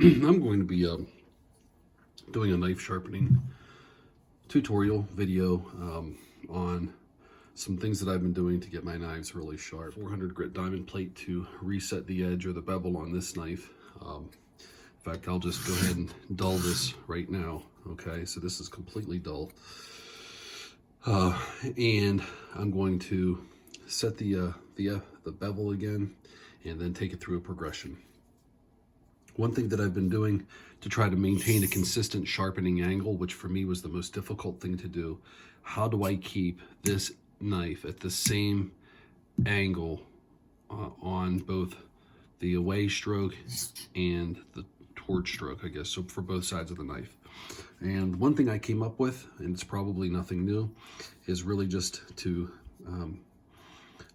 I'm going to be doing a knife sharpening tutorial video on some things that I've been doing to get my knives really sharp. 400 grit diamond plate to reset the edge or the bevel on this knife. In fact, I'll just go ahead and dull this right now. Okay, so this is completely dull. And I'm going to set the bevel again and then take it through a progression. One thing that I've been doing to try to maintain a consistent sharpening angle, which for me was the most difficult thing to do, how do I keep this knife at the same angle on both the away stroke and the toward stroke, I guess, so for both sides of the knife. And one thing I came up with, and it's probably nothing new, is really just to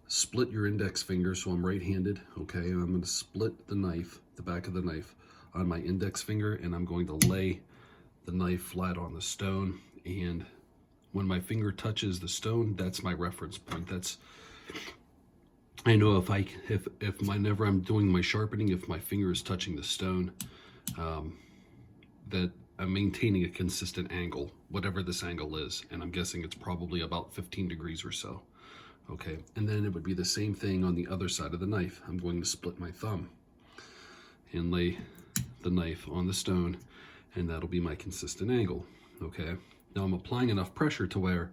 split your index finger. So I'm right-handed, okay, and I'm going to split the knife, the back of the knife, on my index finger, and I'm going to lay the knife flat on the stone. And when my finger touches the stone, that's my reference point. That's, I know if whenever I'm doing my sharpening, if my finger is touching the stone, that I'm maintaining a consistent angle, whatever this angle is, and I'm guessing it's probably about 15 degrees or so. Okay, and then it would be the same thing on the other side of the knife. I'm going to split my thumb and lay the knife on the stone, and that'll be my consistent angle. Okay, now I'm applying enough pressure to where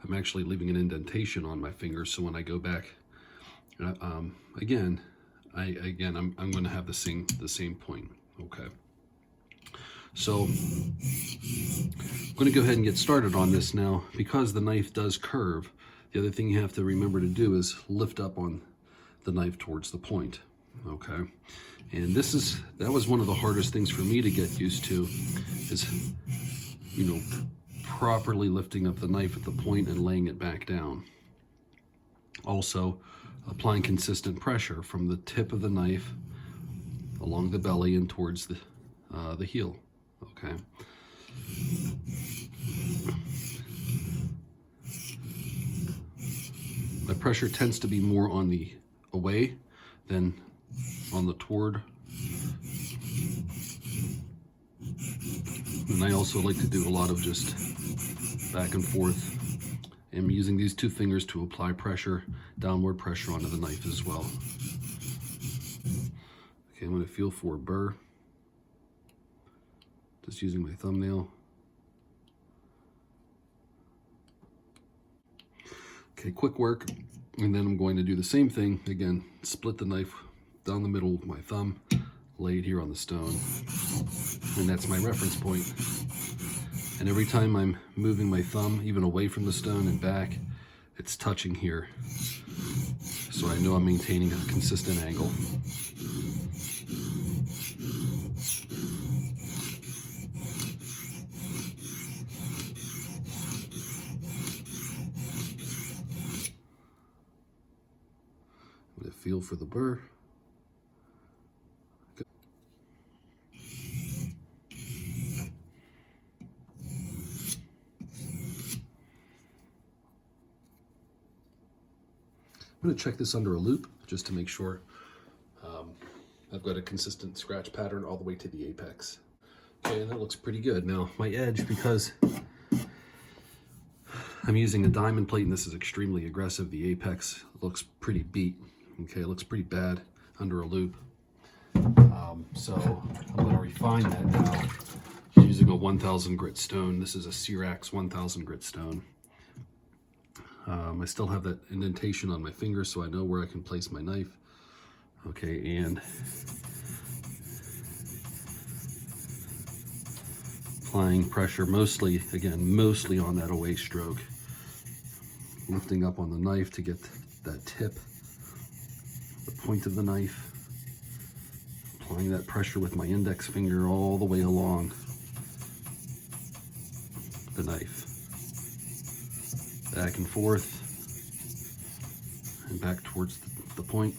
I'm actually leaving an indentation on my finger, so when I go back again, I'm going to have the same point. Okay, so I'm going to go ahead and get started on this now. Because the knife does curve, the other thing you have to remember to do is lift up on the knife towards the point, okay? And that was one of the hardest things for me to get used to, is, properly lifting up the knife at the point and laying it back down. Also, applying consistent pressure from the tip of the knife along the belly and towards the heel, okay? My pressure tends to be more on the away than on the toward. And I also like to do a lot of just back and forth. I'm using these two fingers to apply pressure, downward pressure onto the knife as well. Okay, I'm going to feel for a burr. Just using my thumbnail. Okay, quick work, and then I'm going to do the same thing again. Split the knife down the middle with my thumb, lay it here on the stone, and that's my reference point. And every time I'm moving my thumb, even away from the stone and back, it's touching here. So I know I'm maintaining a consistent angle. I'm going to feel for the burr. I'm going to check this under a loop just to make sure I've got a consistent scratch pattern all the way to the apex. Okay, and that looks pretty good. Now my edge, because I'm using a diamond plate and this is extremely aggressive, the apex looks pretty beat. Okay, it looks pretty bad under a loop. So I'm going to refine that now using a 1000 grit stone. This is a Cyrax 1000 grit stone. I still have that indentation on my finger, so I know where I can place my knife. Okay, and applying pressure mostly on that away stroke. Lifting up on the knife to get that tip, the point of the knife. Applying that pressure with my index finger all the way along the knife. Back and forth, and back towards the point.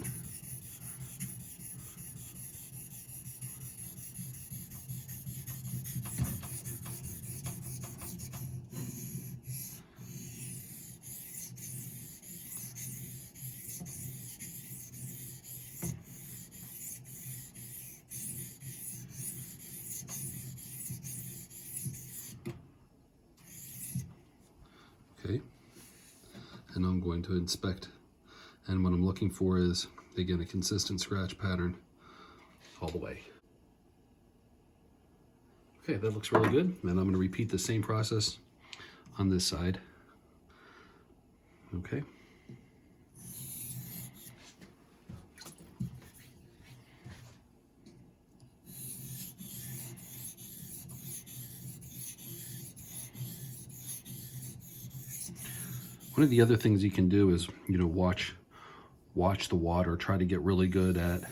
Okay, and I'm going to inspect, and what I'm looking for is, again, a consistent scratch pattern all the way. Okay, that looks really good, and I'm going to repeat the same process on this side. Okay. One of the other things you can do is, watch the water. Try to get really good at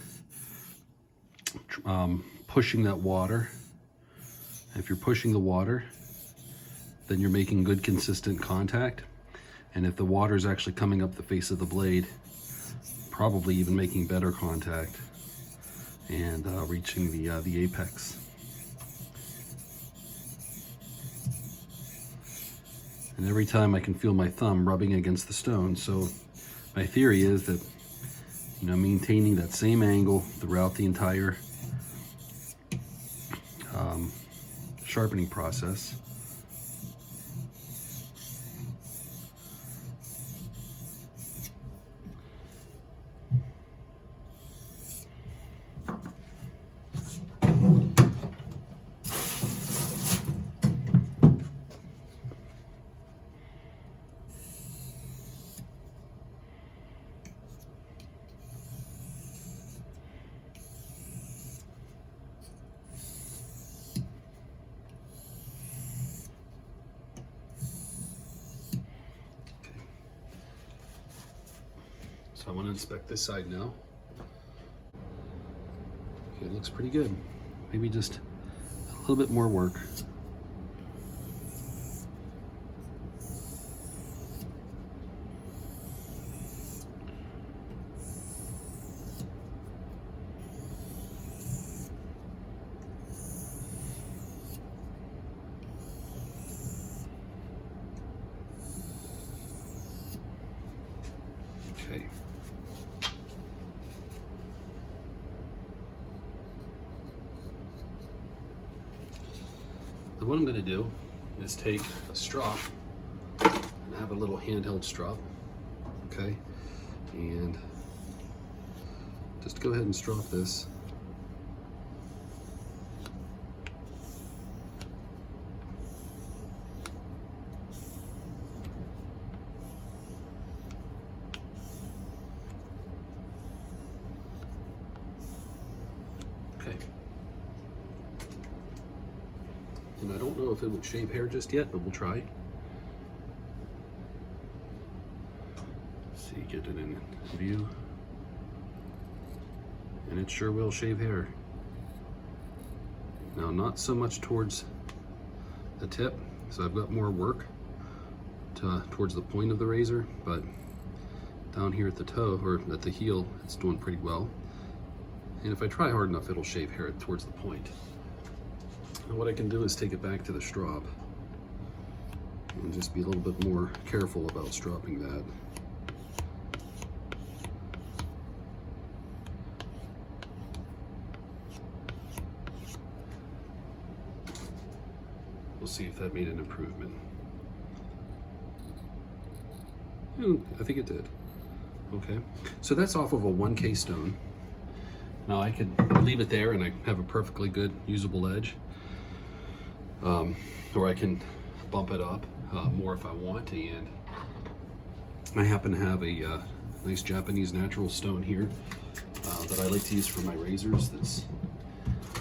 pushing that water. If you're pushing the water, then you're making good consistent contact. And if the water is actually coming up the face of the blade, probably even making better contact and reaching the apex. And every time I can feel my thumb rubbing against the stone. So my theory is that, maintaining that same angle throughout the entire sharpening process. So I want to inspect this side now. Okay, it looks pretty good. Maybe just a little bit more work. Okay. And what I'm going to do is take a strop and have a little handheld strop, okay, and just go ahead and strop this. Okay. And I don't know if it would shave hair just yet, but we'll try. See, get it in view. And it sure will shave hair. Now, not so much towards the tip, so I've got more work towards the point of the razor, but down here at the toe, or at the heel, it's doing pretty well. And if I try hard enough, it'll shave hair towards the point. And what I can do is take it back to the strop and just be a little bit more careful about stropping that. We'll see if that made an improvement. I think it did. Okay, so that's off of a 1K stone. Now I could leave it there and I have a perfectly good usable edge. Or I can bump it up more if I want, and I happen to have a nice Japanese natural stone here that I like to use for my razors. That's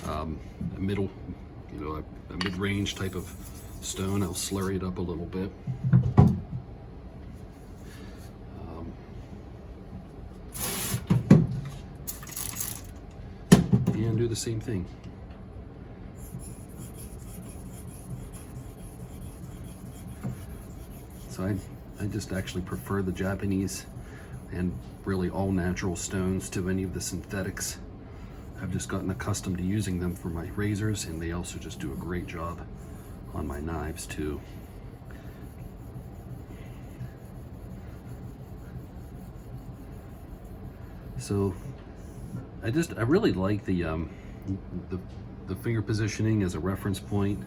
a middle, a mid-range type of stone. I'll slurry it up a little bit. And do the same thing. So I just actually prefer the Japanese and really all natural stones to any of the synthetics. I've just gotten accustomed to using them for my razors, and they also just do a great job on my knives too. So I really like the finger positioning as a reference point.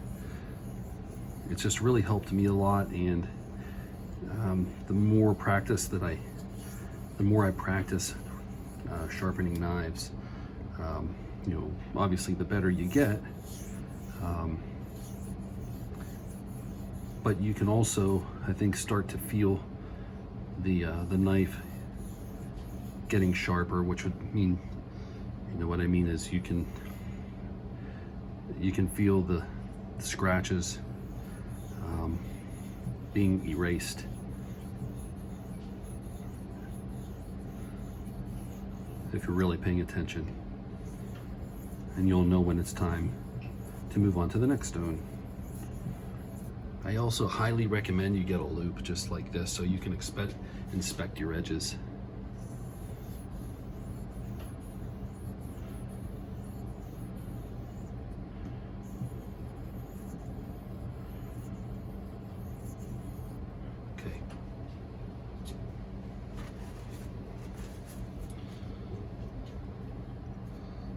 It's just really helped me a lot, and the more I practice sharpening knives, you know, obviously the better you get, but you can also, I think, start to feel the knife getting sharper, which would mean, you know what I mean is you can feel the scratches being erased. If you're really paying attention, and you'll know when it's time to move on to the next stone. I also highly recommend you get a loupe just like this so you can inspect your edges. Okay.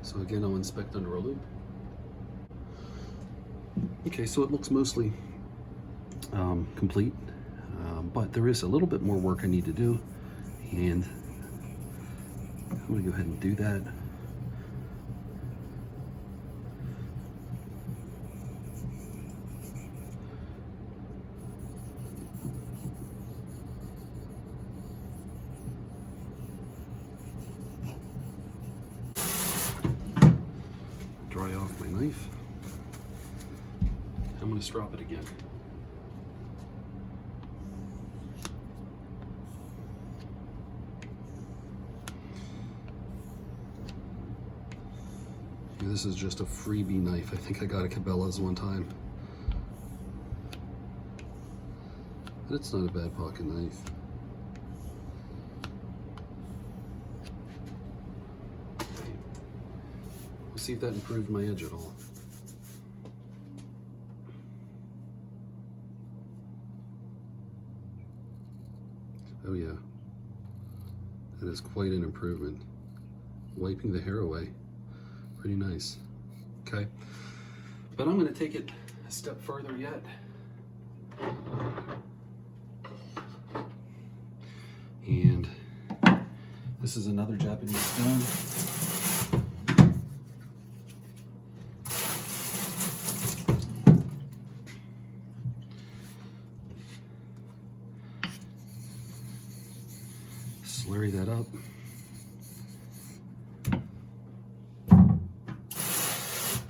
So again, I'll inspect under a loupe. Okay, so it looks mostly complete, but there is a little bit more work I need to do, and I'm going to go ahead and do that. Dry off my knife. I'm going to strop it again. This is just a freebie knife. I think I got at Cabela's one time. But it's not a bad pocket knife. Okay. We'll see if that improved my edge at all. Oh yeah, that is quite an improvement. Wiping the hair away. Pretty nice. Okay, but I'm going to take it a step further yet. And this is another Japanese stone. Slurry that up.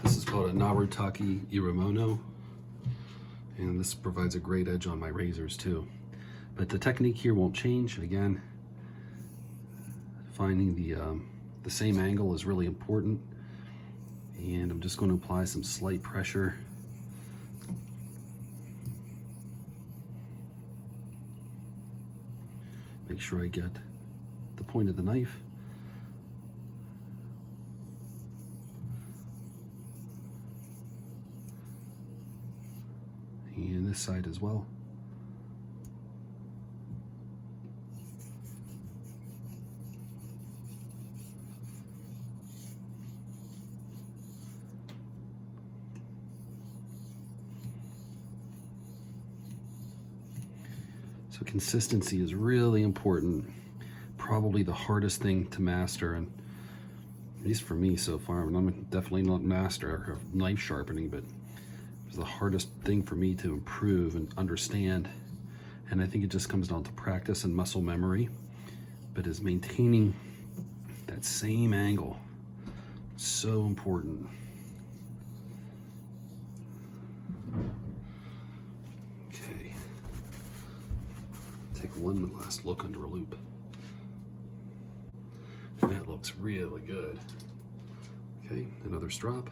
This is called a Narutaki Iramono, and this provides a great edge on my razors too. But the technique here won't change. Again, finding the same angle is really important, and I'm just going to apply some slight pressure. Make sure I get the point of the knife. And this side as well. So consistency is really important. Probably the hardest thing to master, and at least for me so far. And I'm definitely not master of knife sharpening, but it's the hardest thing for me to improve and understand. And I think it just comes down to practice and muscle memory, but is maintaining that same angle. So important. Okay. Take one last look under a loupe. And that looks really good. Okay, another strop.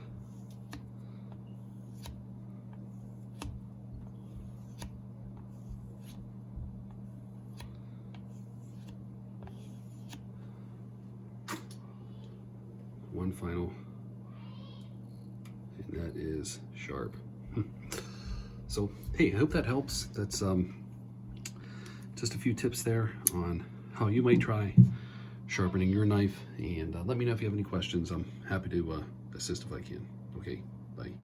One final, and that is sharp. So, hey, I hope that helps. That's just a few tips there on how you might try sharpening your knife, and let me know if you have any questions. I'm happy to assist if I can. Okay, bye.